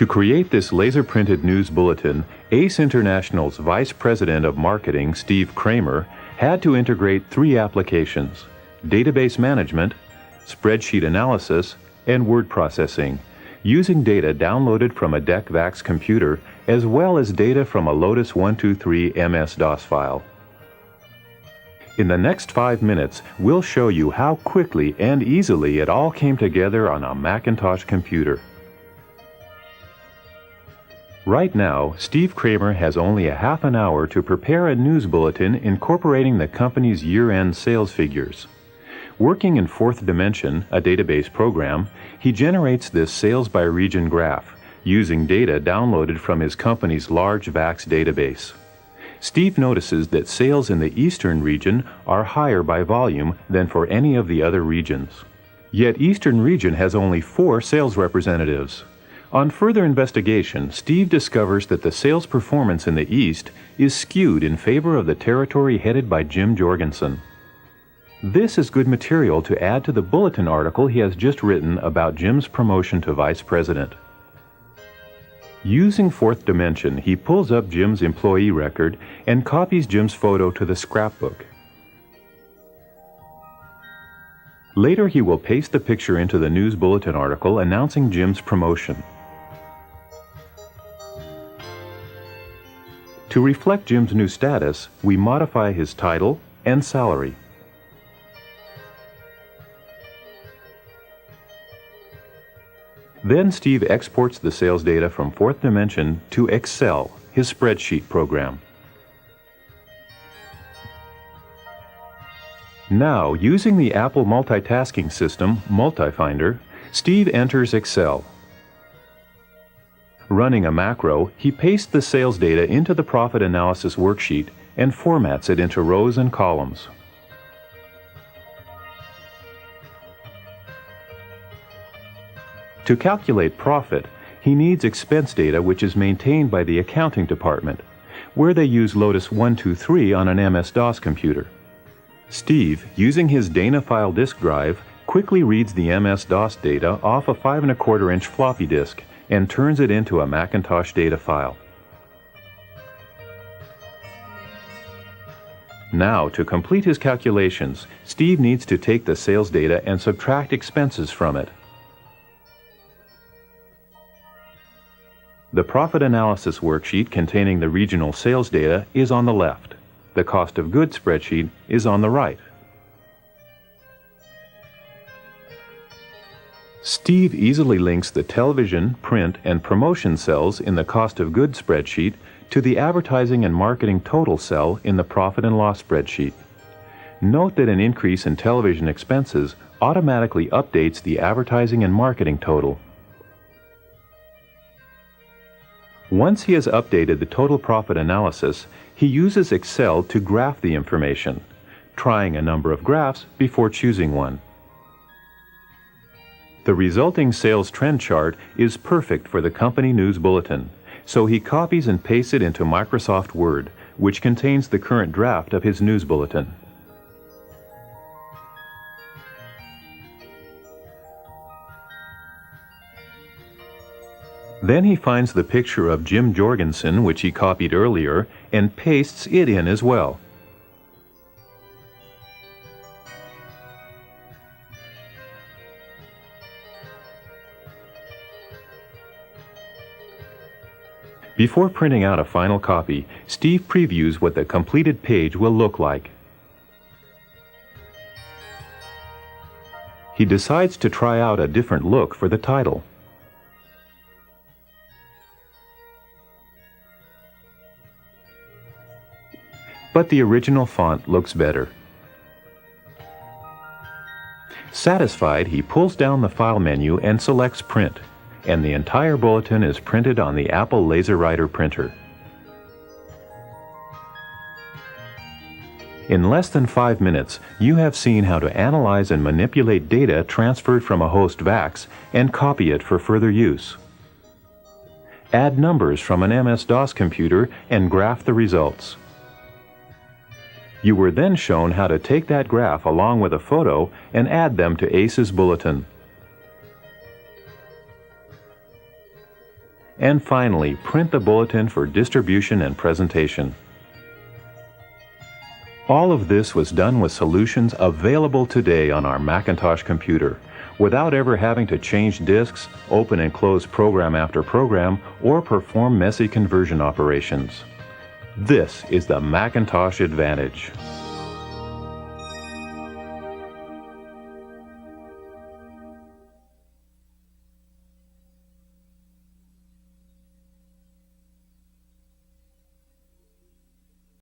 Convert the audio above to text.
To create this laser-printed news bulletin, ACE International's Vice President of Marketing, Steve Kramer, had to integrate 3 applications: database management, spreadsheet analysis, and word processing, using data downloaded from a DECVAX computer as well as data from a Lotus 123 MS-DOS file. In the next 5 minutes, we'll show you how quickly and easily it all came together on a Macintosh computer. Right now, Steve Kramer has only a half an hour to prepare a news bulletin incorporating the company's year-end sales figures. Working in Fourth Dimension, a database program, he generates this sales by region graph, using data downloaded from his company's large VAX database. Steve notices that sales in the Eastern region are higher by volume than for any of the other regions. Yet Eastern region has only 4 sales representatives. On further investigation, Steve discovers that the sales performance in the East is skewed in favor of the territory headed by Jim Jorgensen. This is good material to add to the bulletin article he has just written about Jim's promotion to Vice President. Using Fourth Dimension, he pulls up Jim's employee record and copies Jim's photo to the scrapbook. Later, he will paste the picture into the news bulletin article announcing Jim's promotion. To reflect Jim's new status, we modify his title and salary. Then Steve exports the sales data from Fourth Dimension to Excel, his spreadsheet program. Now, using the Apple multitasking system, MultiFinder, Steve enters Excel. Running a macro, he pastes the sales data into the profit analysis worksheet and formats it into rows and columns. To calculate profit, he needs expense data which is maintained by the accounting department, where they use Lotus 123 on an MS-DOS computer. Steve, using his Dana file disk drive, quickly reads the MS-DOS data off a 5¼ inch floppy disk and turns it into a Macintosh data file. Now, to complete his calculations, Steve needs to take the sales data and subtract expenses from it. The profit analysis worksheet containing the regional sales data is on the left. The cost of goods spreadsheet is on the right. Steve easily links the television, print, and promotion cells in the cost of goods spreadsheet to the advertising and marketing total cell in the profit and loss spreadsheet. Note that an increase in television expenses automatically updates the advertising and marketing total. Once he has updated the total profit analysis, he uses Excel to graph the information, trying a number of graphs before choosing one. The resulting sales trend chart is perfect for the company news bulletin, so he copies and pastes it into Microsoft Word, which contains the current draft of his news bulletin. Then he finds the picture of Jim Jorgensen, which he copied earlier, and pastes it in as well. Before printing out a final copy, Steve previews what the completed page will look like. He decides to try out a different look for the title. But the original font looks better. Satisfied, he pulls down the File menu and selects Print, and the entire bulletin is printed on the Apple LaserWriter printer. In less than 5 minutes, you have seen how to analyze and manipulate data transferred from a host VAX and copy it for further use. Add numbers from an MS-DOS computer and graph the results. You were then shown how to take that graph along with a photo and add them to ACE's bulletin. and finally print the bulletin for distribution and presentation. All of this was done with solutions available today on our Macintosh computer, without ever having to change disks, open and close program after program, or perform messy conversion operations. This is the Macintosh advantage.